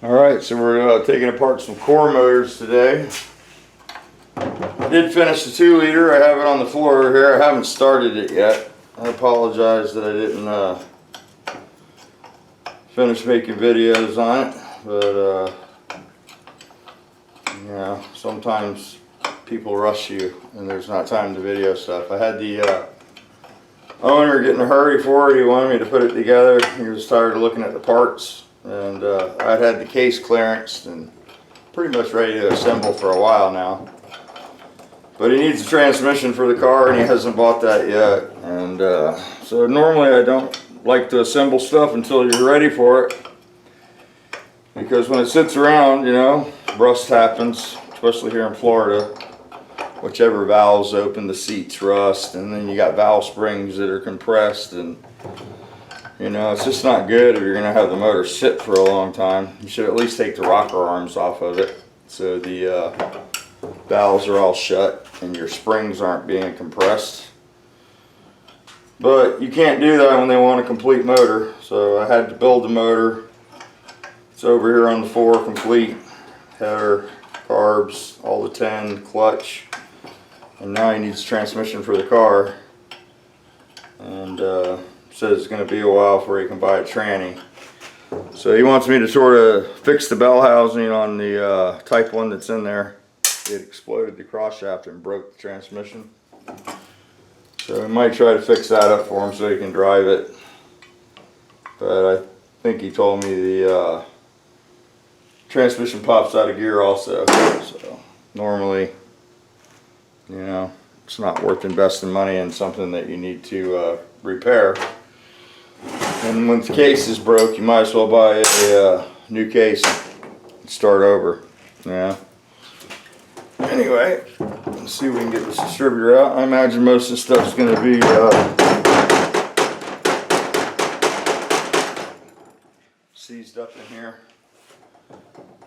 Alright, so we're taking apart some core motors today. I did finish the 2-liter. I have it on the floor here. I haven't started it yet. I apologize that I didn't finish making videos on it, but yeah, sometimes people rush you and there's not time to video stuff. I had the owner get in a hurry for it. He wanted me to put it together. He was tired of looking at the parts, and I'd had the case clearanced and pretty much ready to assemble for a while now. But he needs a transmission for the car and he hasn't bought that yet. And so normally I don't like to assemble stuff until you're ready for it, because when it sits around, you know, rust happens, especially here in Florida. Whichever valves open, the seats rust, and then you got valve springs that are compressed, and you know, it's just not good if you're going to have the motor sit for a long time. You should at least take the rocker arms off of it so the valves are all shut and your springs aren't being compressed. But you can't do that when they want a complete motor, so I had to build the motor. It's over here on the floor, complete. Header, carbs, all the 10, clutch. And now he needs transmission for the car, and says it's going to be a while before he can buy a tranny. So he wants me to sort of fix the bell housing on the Type 1 that's in there. It exploded the cross shaft and broke the transmission. So we might try to fix that up for him so he can drive it. But I think he told me the transmission pops out of gear also. So normally, you know, it's not worth investing money in something that you need to repair. And when the case is broke, you might as well buy a new case and start over. Yeah. Anyway, let's see if we can get this distributor out. I imagine most of the stuff's going to be seized up in here.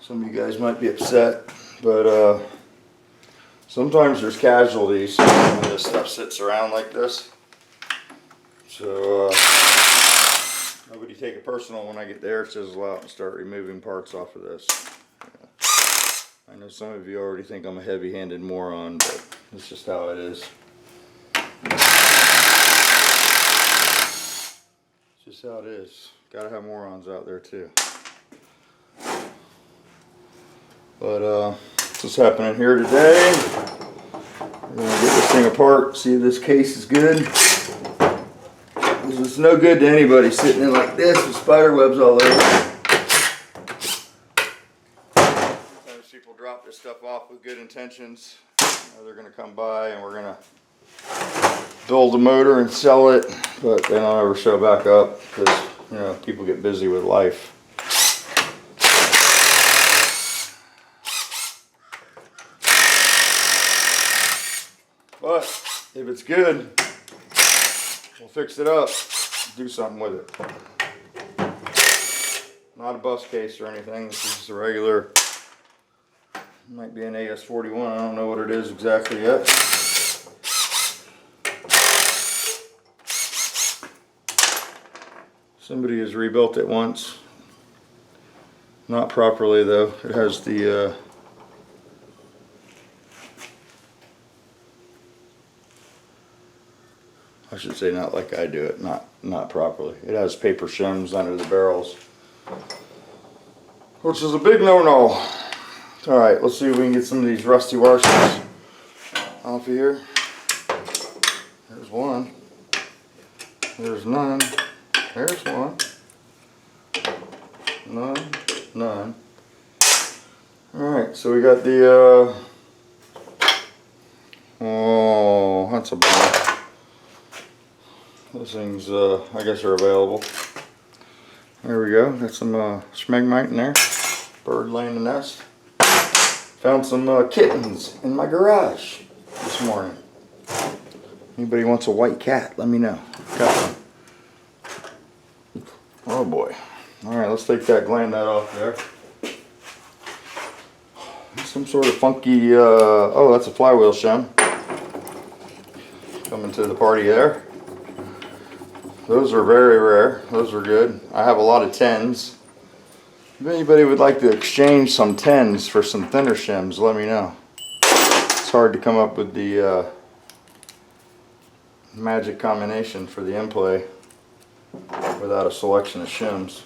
Some of you guys might be upset, but sometimes there's casualties when this stuff sits around like this. So nobody take it personal when I get the air chisel out and start removing parts off of this. I know some of you already think I'm a heavy-handed moron, but it's just how it is. It's just how it is. Gotta have morons out there too. But what's happening here today? We're gonna get this thing apart, see if this case is good. It's no good to anybody sitting in like this with spider webs all over. Sometimes people drop this stuff off with good intentions. You know, they're gonna come by and we're gonna build a motor and sell it, but they don't ever show back up because, you know, people get busy with life. But if it's good, we'll fix it up, do something with it. Not a bus case or anything. This is just a regular, might be an AS41. I don't know what it is exactly yet. Somebody has rebuilt it once. Not properly though. It has the I should say not like I do it, not properly. It has paper shims under the barrels, which is a big no-no. Alright, let's see if we can get some of these rusty washers off of here. There's one. There's none. There's one. None. None. Alright, so we got the oh, that's a bummer. Those things, I guess, are available. There we go. Got some smegmite in there. Bird laying the nest. Found some kittens in my garage this morning. Anybody wants a white cat, let me know. Got one. Oh boy. Alright, let's take that, gland that off there. Some sort of funky, oh, that's a flywheel shim. Coming to the party there. Those are very rare. Those are good. I have a lot of 10s. If anybody would like to exchange some 10s for some thinner shims, let me know. It's hard to come up with the magic combination for the in-play without a selection of shims.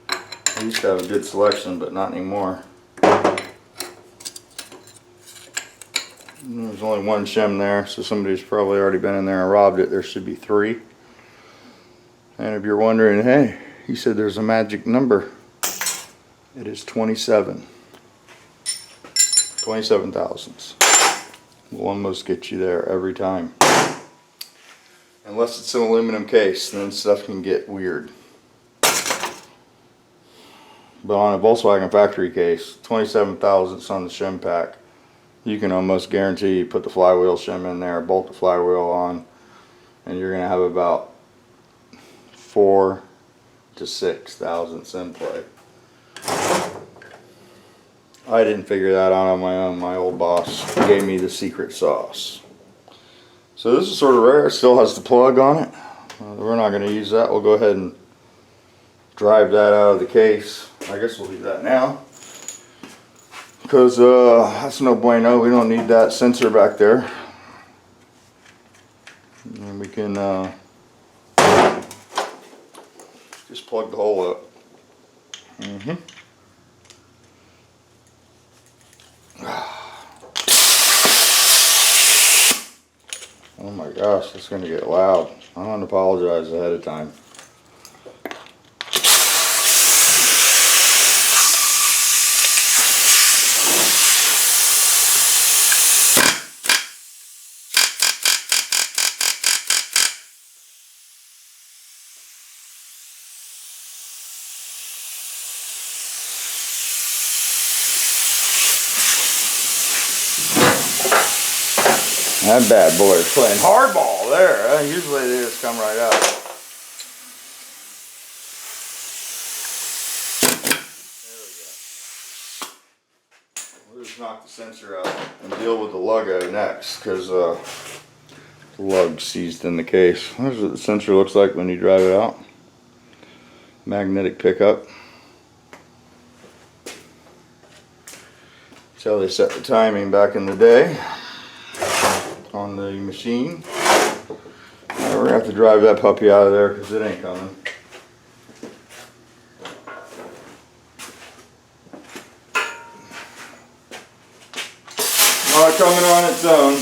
I used to have a good selection, but not anymore. There's only one shim there, so somebody's probably already been in there and robbed it. There should be 3. And if you're wondering, hey, he said there's a magic number. It is 27. 27 thousandths. Will almost get you there every time. Unless it's an aluminum case, then stuff can get weird. But on a Volkswagen factory case, 27 thousandths on the shim pack, you can almost guarantee you put the flywheel shim in there, bolt the flywheel on, and you're going to have about 4 to 6 thousandths in play. I didn't figure that out on my own. My old boss gave me the secret sauce. So this is sort of rare. It still has the plug on it. We're not going to use that. We'll go ahead and drive that out of the case. I guess we'll do that now, because that's no bueno. We don't need that sensor back there. And we can just plug the hole up. Oh my gosh, it's going to get loud. I want to apologize ahead of time. That bad boy is playing hardball there. Usually they just come right out. There we go. We'll just knock the sensor out and deal with the lug next, because the lug's seized in the case. Here's what the sensor looks like when you drive it out. Magnetic pickup. That's how they set the timing back in the day on the machine. We're gonna have to drive that puppy out of there because it ain't coming. Not coming on its own.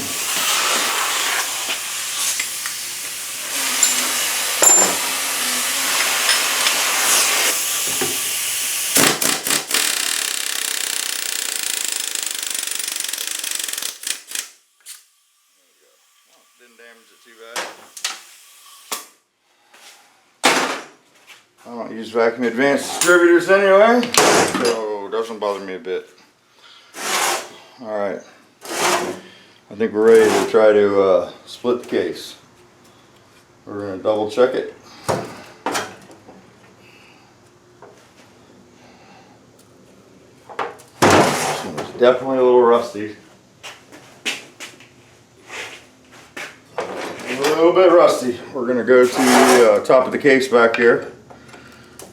Didn't damage it too bad. I don't use vacuum advanced distributors anyway, so it doesn't bother me a bit. Alright, I think we're ready to try to split the case. We're going to double check it. It's definitely a little rusty. A little bit rusty. We're going to go to the top of the case back here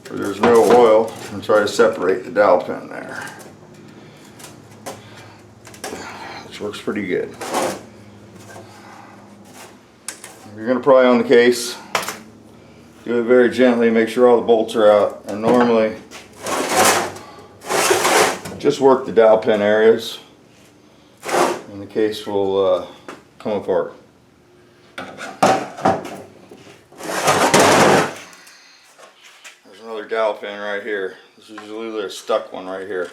where there's no oil and try to separate the dowel pin there, which works pretty good. You're going to pry on the case, do it very gently, make sure all the bolts are out, and normally just work the dowel pin areas and the case will come apart. There's another dowel pin right here. This is usually a stuck one right here.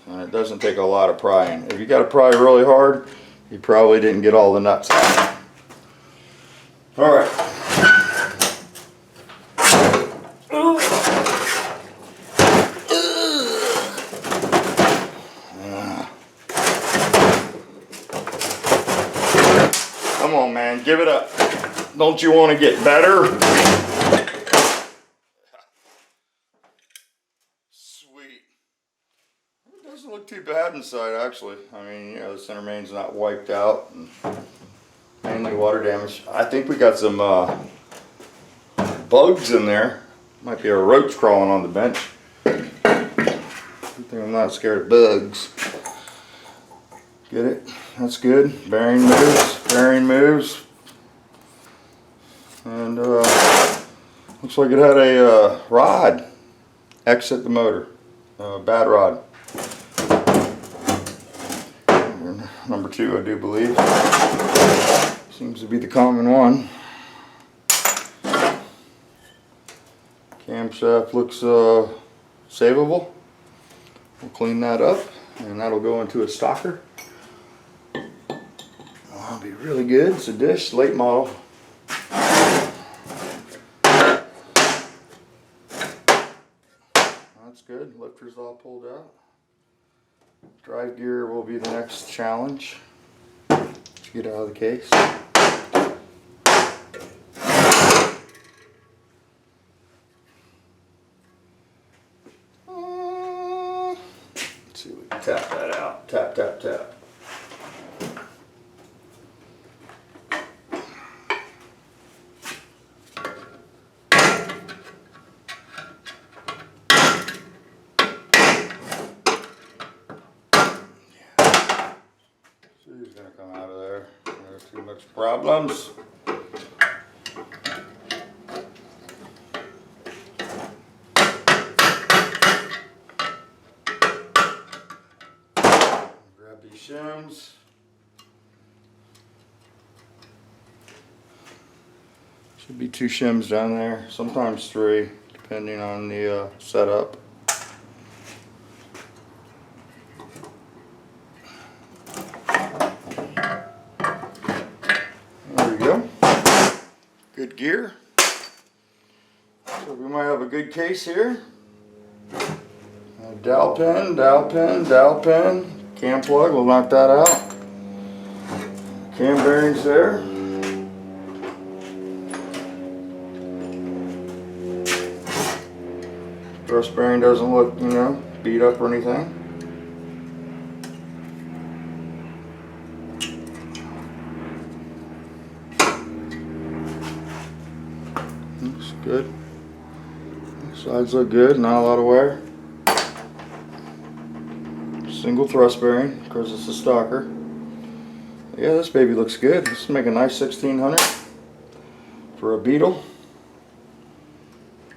And it doesn't take a lot of prying. If you got to pry really hard, you probably didn't get all the nuts out. Alright. Come on, man, give it up. Don't you want to get better? Sweet. It doesn't look too bad inside, actually. I mean, you know, the center main's not wiped out, and mainly water damage. I think we got some bugs in there. Might be a roach crawling on the bench. thing I'm not scared of bugs. Get it? That's good. Bearing moves. Bearing moves. And looks like it had a rod exit the motor. Bad rod. Number 2, I do believe. Seems to be the common one. Camshaft looks savable. We'll clean that up and that'll go into a stocker. That'll be really good. It's a dish, late model. That's good. Lifter's all pulled out. Drive gear will be the next challenge. Let's get out of the case. Let's see if we can tap that out. Tap, tap, tap. He's gonna come out of there. There's too much problems. Grab these shims. Should be 2 shims down there, sometimes 3, depending on the setup. Good gear. So we might have a good case here. Dowel pin, dowel pin, dowel pin. Cam plug, we'll knock that out. Cam bearings there. Thrust bearing doesn't look, you know, beat up or anything. Looks good. Sides look good, not a lot of wear. Single thrust bearing, because it's a stalker. Yeah, this baby looks good. This will make a nice 1600 for a Beetle.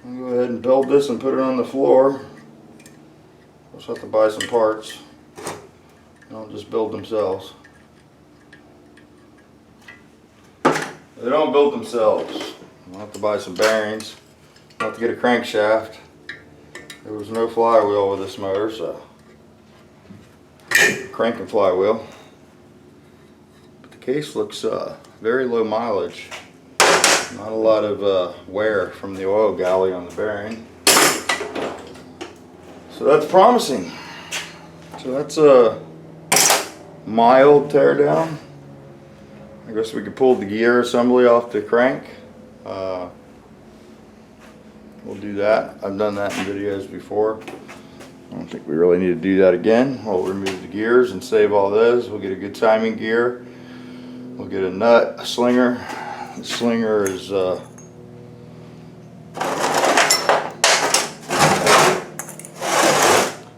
I'll go ahead and build this and put it on the floor. I'll just have to buy some parts. They'll just build themselves. They don't build themselves. I'll have to buy some bearings. I'll have to get a crankshaft. There was no flywheel with this motor, so crank and flywheel. But the case looks very low mileage. Not a lot of wear from the oil galley on the bearing. So that's promising. So that's a mild teardown. I guess we could pull the gear assembly off the crank. We'll do that. I've done that in videos before. I don't think we really need to do that again. We'll remove the gears and save all those. We'll get a good timing gear. We'll get a nut, a slinger. The slinger is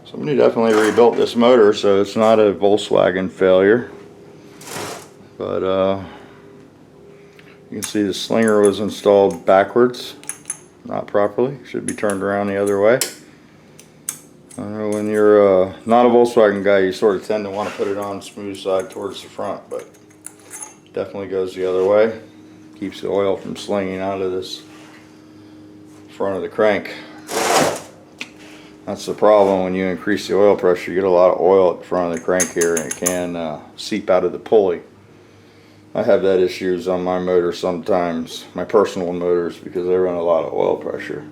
somebody definitely rebuilt this motor, so it's not a Volkswagen failure. But you can see the slinger was installed backwards, not properly. Should be turned around the other way. I know when you're not a Volkswagen guy, you sort of tend to want to put it on smooth side towards the front, but definitely goes the other way. Keeps the oil from slinging out of this front of the crank. That's the problem when you increase the oil pressure. You get a lot of oil at the front of the crank here, and it can seep out of the pulley. I have that issues on my motor sometimes, my personal motors, because they run a lot of oil pressure.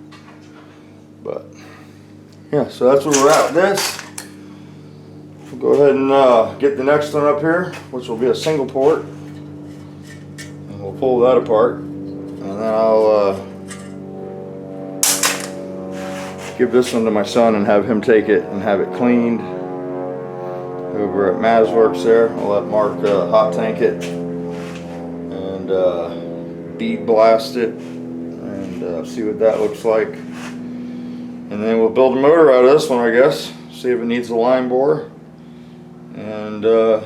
But yeah, so that's where we're at with this. We'll go ahead and get the next one up here, which will be a single port. And we'll pull that apart. And then I'll give this one to my son and have him take it and have it cleaned. Over at Mazworks there, I'll let Mark hot tank it and bead blast it and see what that looks like. And then we'll build a motor out of this one, I guess. see if it needs a line bore, and we'll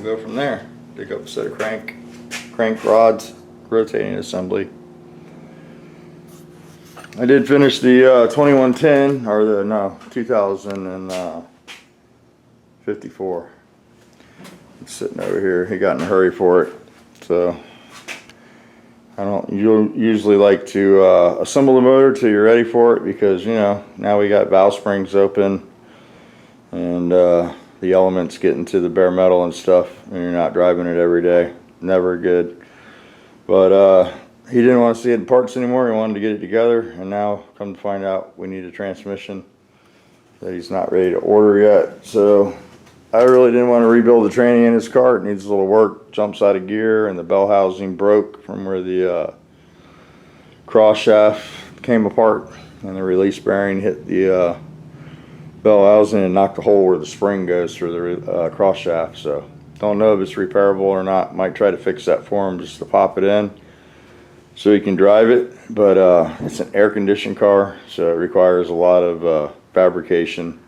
go from there. Pick up a set of crank rods, rotating assembly. I did finish the 2110, or the, no, 2054. It's sitting over here. He got in a hurry for it, so I don't usually like to assemble the motor till you're ready for it, because, you know, now we got valve springs open and the elements getting to the bare metal and stuff, and you're not driving it every day. Never good. But he didn't want to see it in parts anymore. He wanted to get it together, and now come to find out we need a transmission that he's not ready to order yet. So I really didn't want to rebuild the tranny in his car. It needs a little work. Jumps out of gear, and the bell housing broke from where the cross shaft came apart, and the release bearing hit the bell housing and knocked a hole where the spring goes through the cross shaft. So don't know if it's repairable or not. Might try to fix that for him just to pop it in so he can drive it. But it's an air conditioned car, so it requires a lot of fabrication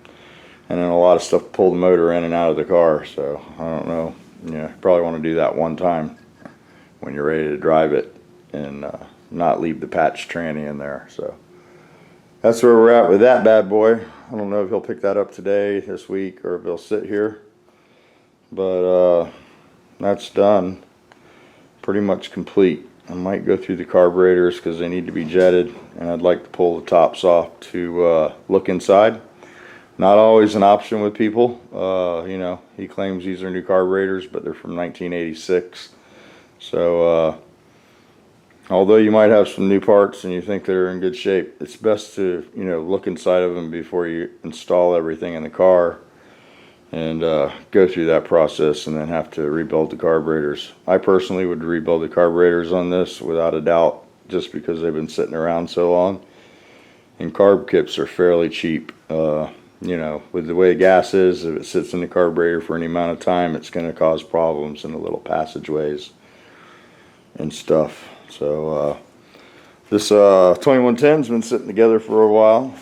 and then a lot of stuff to pull the motor in and out of the car. So I don't know, you know, you probably want to do that one time when you're ready to drive it, and not leave the patch tranny in there. So that's where we're at with that bad boy. I don't know if he'll pick that up today, this week, or if he'll sit here, but that's done, pretty much complete. I might go through the carburetors because they need to be jetted, and I'd like to pull the tops off to look inside. Not always an option with people. You know, he claims these are new carburetors, but they're from 1986. So although you might have some new parts and you think they're in good shape, it's best to, you know, look inside of them before you install everything in the car, and go through that process and then have to rebuild the carburetors. I personally would rebuild the carburetors on this without a doubt, just because they've been sitting around so long, and carb kits are fairly cheap. You know, with the way gas is, if it sits in the carburetor for any amount of time, it's going to cause problems in the little passageways and stuff. So this 2110's been sitting together for a while.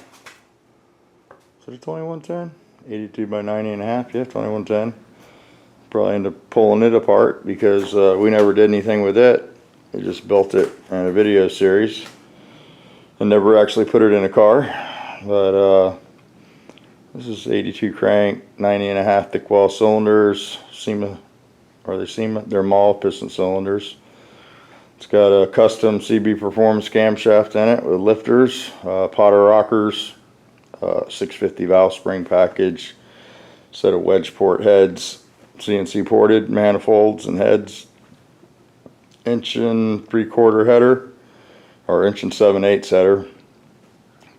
Is it a 2110? 82 by 90 and a half, yeah, 2110. Probably end up pulling it apart because we never did anything with it. We just built it in a video series and never actually put it in a car. But this is 82 crank, 90 and a half thick wall cylinders, SEMA, are they SEMA? They're Mall piston cylinders. It's got a custom CB Performance camshaft in it with lifters, Potter rockers, 650 valve spring package, set of wedge port heads, CNC ported manifolds and heads, 1 3/4 header, or 1 7/8 header,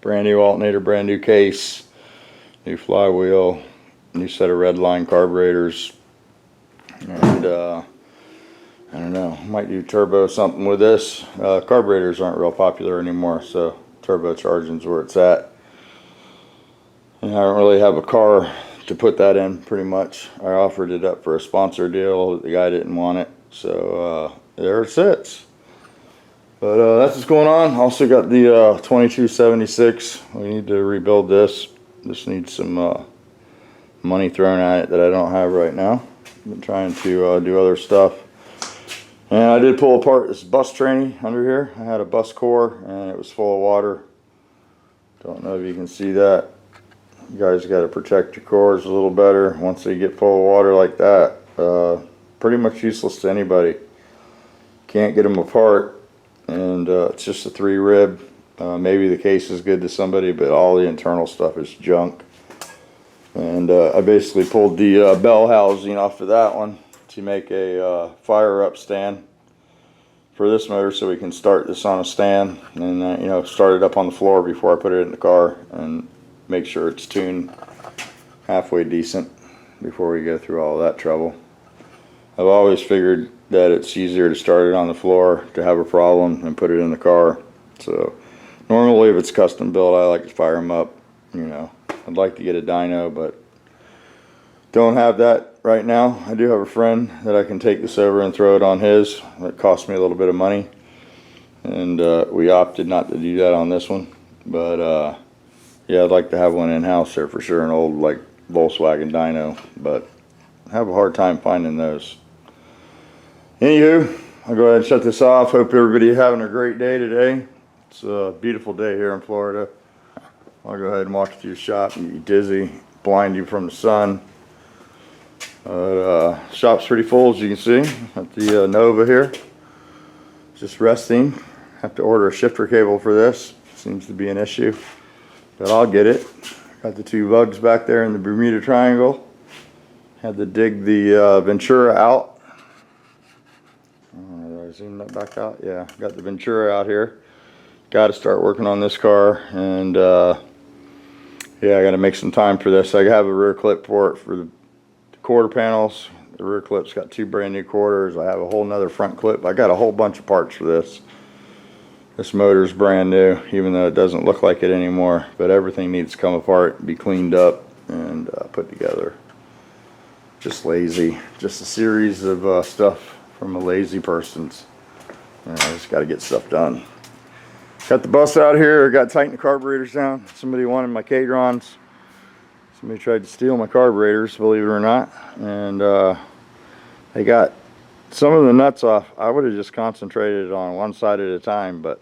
brand new alternator, brand new case, new flywheel, new set of red line carburetors, and I don't know, might do turbo something with this. Carburetors aren't real popular anymore, so turbocharging's where it's at. And I don't really have a car to put that in, pretty much. I offered it up for a sponsor deal, the guy didn't want it, so there it sits. But that's what's going on. Also got the 2276. We need to rebuild this. This needs some money thrown at it that I don't have right now. I've been trying to do other stuff. And I did pull apart this bus tranny under here. I had a bus core and it was full of water. Don't know if you can see that. You guys got to protect your cores a little better once they get full of water like that. Pretty much useless to anybody. Can't get them apart, and it's just a 3 rib. Maybe the case is good to somebody, but all the internal stuff is junk. And I basically pulled the bell housing off of that one to make a fire up stand for this motor, so we can start this on a stand and you know, start it up on the floor before I put it in the car, and make sure it's tuned halfway decent before we go through all that trouble. I've always figured that it's easier to start it on the floor to have a problem than put it in the car. So normally if it's custom built, I like to fire them up. You know, I'd like to get a dyno, but don't have that right now. I do have a friend that I can take this over and throw it on his. It cost me a little bit of money, and we opted not to do that on this one. But Yeah, I'd like to have one in-house there for sure, an old like Volkswagen dyno, but I have a hard time finding those. Anywho, I'll go ahead and shut this off. Hope everybody having a great day today. It's a beautiful day here in Florida. I'll go ahead and walk you through the shop and get you dizzy, blind you from the sun. Shop's pretty full, as you can see at the Nova here. Just resting. Have to order a shifter cable for this. Seems to be an issue, but I'll get it. Got the two bugs back there in the Bermuda Triangle. Had to dig the Ventura out. Did I zoom that back out? Yeah, got the Ventura out here. Got to start working on this car, and yeah, I got to make some time for this. I have a rear clip for it for the quarter panels. The rear clip's got two brand new quarters. I have a whole nother front clip. I got a whole bunch of parts for this. This motor's brand new, even though it doesn't look like it anymore, but everything needs to come apart, be cleaned up, and put together. Just lazy. Just a series of stuff from a lazy person's. I just got to get stuff done. Got the bus out here. Got to tighten the carburetors down. Somebody wanted my K-Drons. Somebody tried to steal my carburetors, believe it or not. And they got some of the nuts off. I would have just concentrated on one side at a time, but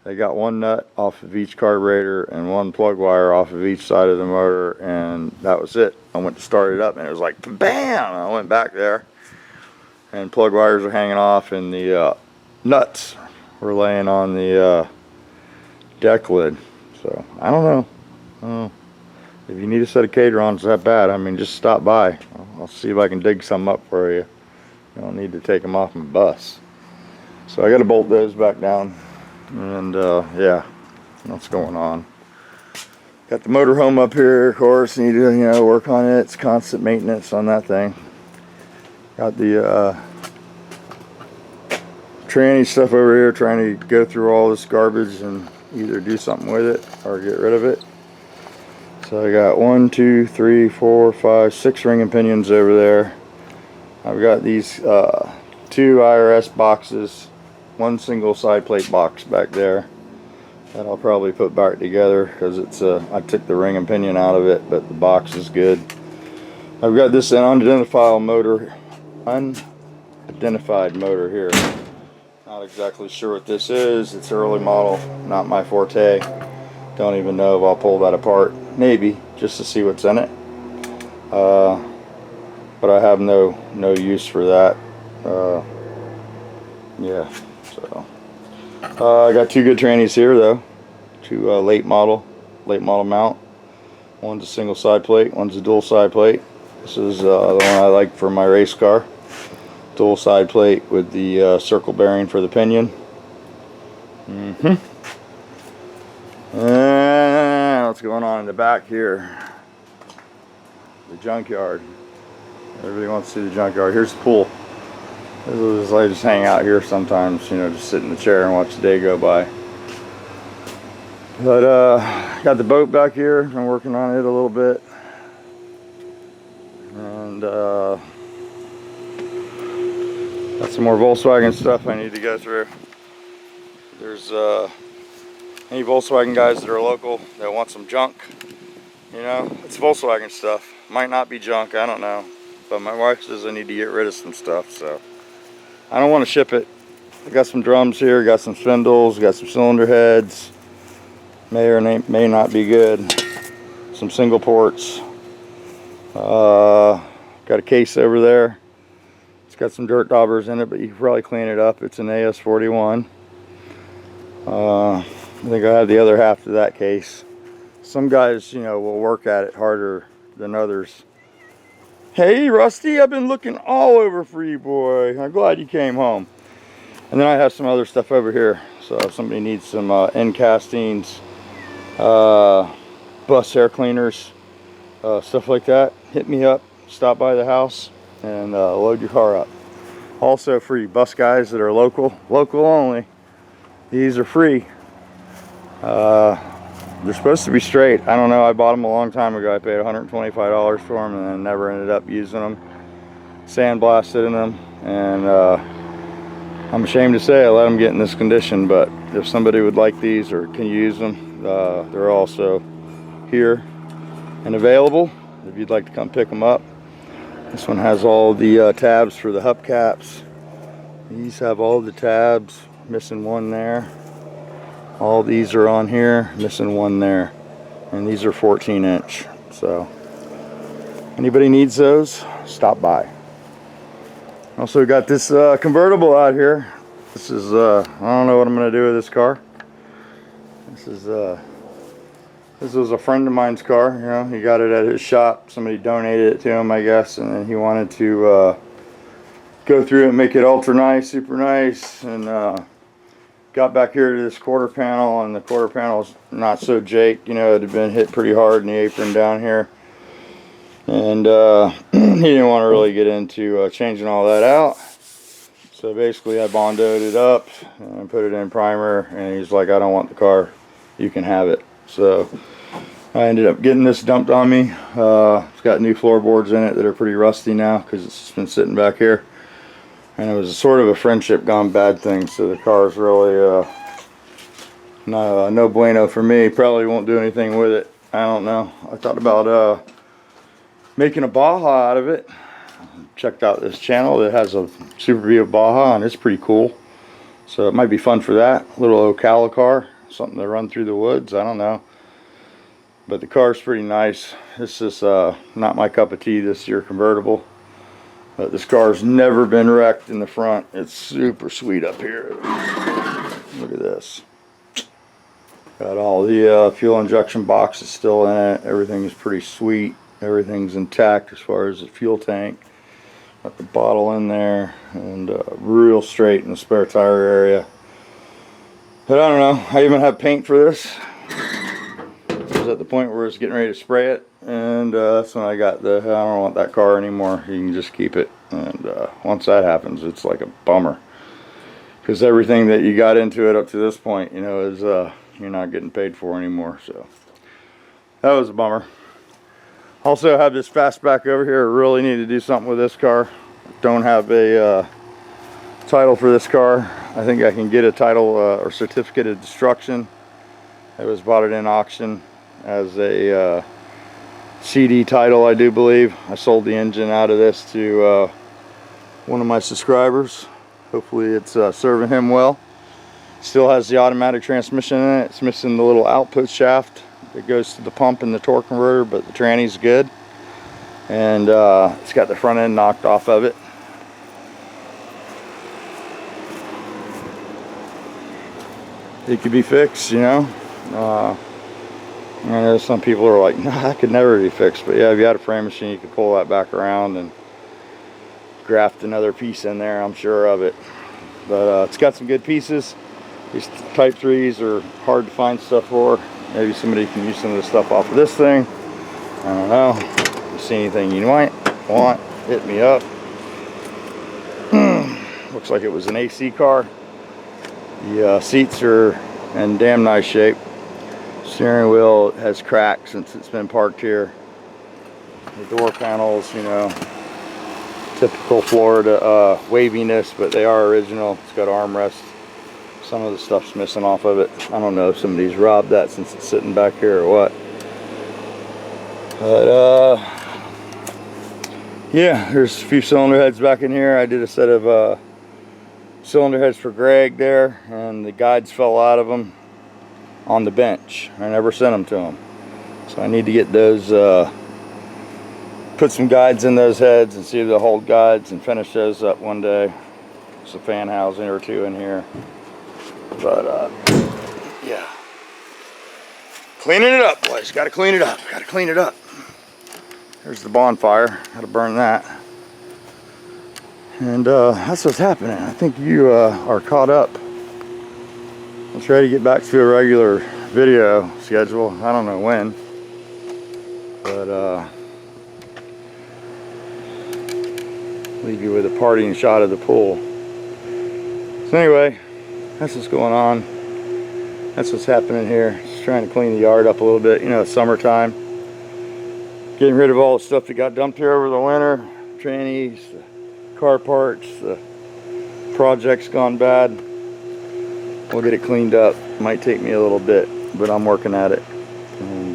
they got one nut off of each carburetor and one plug wire off of each side of the motor, and that was it. I went to start it up and it was like bam! I went back there and plug wires are hanging off, and the nuts were laying on the deck lid. So I don't know. If you need a set of K-Drons that bad, I mean, just stop by. I'll see if I can dig some up for you. You don't need to take them off my bus. So I got to bolt those back down, and yeah, what's going on. Got the motorhome up here, of course. Need to work on it. It's constant maintenance on that thing. Got the tranny stuff over here, trying to go through all this garbage and either do something with it or get rid of it. So I got 1, 2, 3, 4, 5, 6 ring and pinions over there. I've got these 2 IRS boxes, 1 single side plate box back there that I'll probably put back together because it's I took the ring and pinion out of it, but the box is good. I've got this unidentified motor here. Not exactly sure what this is. It's early model, not my forte. Don't even know if I'll pull that apart. Maybe just to see what's in it. But I have no use for that. Yeah, so I got 2 good trannies here though. 2 late model mount. One's a single side plate, one's a dual side plate. This is the one I like for my race car. Dual side plate with the circle bearing for the pinion. What's going on in the back here? The junkyard. Everybody wants to see the junkyard. Here's the pool. I just hang out here sometimes, just sit in the chair and watch the day go by. But got the boat back here. I'm working on it a little bit. And got some more Volkswagen stuff I need to go through. There's any Volkswagen guys that are local that want some junk, it's Volkswagen stuff. Might not be junk, I don't know. But my wife says I need to get rid of some stuff, so I don't want to ship it. I got some drums here, got some spindles, got some cylinder heads. May or may not be good. Some single ports. Got a case over there. It's got some dirt daubers in it, but you can probably clean it up. It's an AS41. I think I have the other half of that case. Some guys, will work at it harder than others. Hey, Rusty, I've been looking all over for you, boy. I'm glad you came home. And then I have some other stuff over here. So if somebody needs some end castings, bus air cleaners, stuff like that, hit me up. Stop by the house and load your car up. Also for you bus guys that are local only, these are free. They're supposed to be straight. I don't know, I bought them a long time ago. I paid $125 for them and then never ended up using them. Sandblasted in them, and I'm ashamed to say I let them get in this condition, but if somebody would like these or can use them, they're also here and available if you'd like to come pick them up. This one has all the tabs for the hubcaps. These have all the tabs, missing one there. All these are on here, missing one there. And these are 14-inch. So anybody needs those, stop by. Also got this convertible out here. This is I don't know what I'm gonna do with this car. This was a friend of mine's car. You know, he got it at his shop. Somebody donated it to him, I guess, and then he wanted to go through it and make it ultra nice, super nice, and got back here to this quarter panel, and the quarter panel's not so jaked. You know, it had been hit pretty hard in the apron down here, and he didn't want to really get into changing all that out. So basically I bondoed it up and put it in primer, and he's like, I don't want the car, you can have it. So I ended up getting this dumped on me. It's got new floorboards in it that are pretty rusty now because it's been sitting back here, and it was sort of a friendship gone bad thing, so the car is really no bueno for me. Probably won't do anything with it, I don't know. I thought about making a Baja out of it. Checked out this channel that has a Super View of Baja, and it's pretty cool, so it might be fun for that. Little Ocala car, something to run through the woods, I don't know. But the car's pretty nice. This is not my cup of tea, this year convertible. But this car's never been wrecked in the front. It's super sweet up here. Look at this. Got all the fuel injection boxes still in it. Everything is pretty sweet. Everything's intact as far as the fuel tank. Got the bottle in there, and real straight in the spare tire area. But I don't know, I even have paint for this. I was at the point where it's getting ready to spray it, and that's when I got I don't want that car anymore, you can just keep it. And once that happens, it's like a bummer, because everything that you got into it up to this point, you know, is you're not getting paid for anymore. So that was a bummer. Also have this fastback over here. I really need to do something with this car. Don't have a title for this car. I think I can get a title or certificate of destruction. I was bought it in auction as a CD title, I do believe. I sold the engine out of this to one of my subscribers. Hopefully it's serving him well. Still has the automatic transmission in it. It's missing the little output shaft that goes to the pump and the torque converter, but the tranny's good. And it's got the front end knocked off of it. It could be fixed, you know. I know some people are like, nah, that could never be fixed. But yeah, if you had a frame machine, you could pull that back around and graft another piece in there, I'm sure of it. But it's got some good pieces. These Type 3s are hard to find stuff for. Maybe somebody can use some of the stuff off of this thing. I don't know. If you see anything you might want, hit me up. Looks like it was an AC car. The seats are in damn nice shape. Steering wheel has cracked since it's been parked here. The door panels, you know, typical Florida waviness, but they are original. It's got armrests. Some of the stuff's missing off of it. I don't know if somebody's robbed that since it's sitting back here or what. But yeah, there's a few cylinder heads back in here. I did a set of cylinder heads for Greg there, and the guides fell out of them on the bench. I never sent them to him. So I need to get those, put some guides in those heads and see if they'll hold guides and finish those up one day. There's a fan housing or two in here. But yeah, cleaning it up, boys. Gotta clean it up. Gotta clean it up. There's the bonfire. Gotta burn that. And that's what's happening. I think you are caught up. I'll try to get back to a regular video schedule. I don't know when, but leave you with a parting shot of the pool. So anyway, that's what's going on. That's what's happening here. Just trying to clean the yard up a little bit. You know, it's summertime. Getting rid of all the stuff that got dumped here over the winter. Trannies, the car parts, the project's gone bad. We'll get it cleaned up. Might take me a little bit, but I'm working at it. And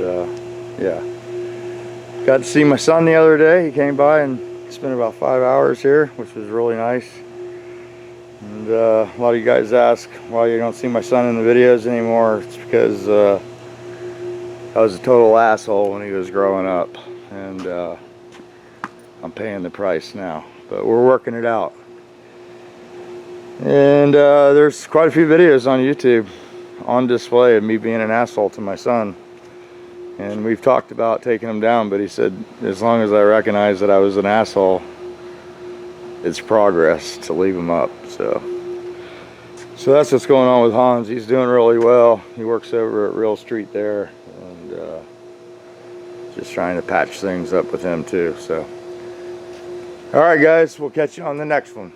yeah. Got to see my son the other day. He came by and spent about 5 hours here, which was really nice. And a lot of you guys ask why you don't see my son in the videos anymore. It's because I was a total asshole when he was growing up, and I'm paying the price now, but we're working it out. And there's quite a few videos on YouTube on display of me being an asshole to my son, and we've talked about taking them down, but he said as long as I recognize that I was an asshole, it's progress to leave them up. So that's what's going on with Hans. He's doing really well. He works over at Real Street there, and just trying to patch things up with him too. So all right guys, we'll catch you on the next one.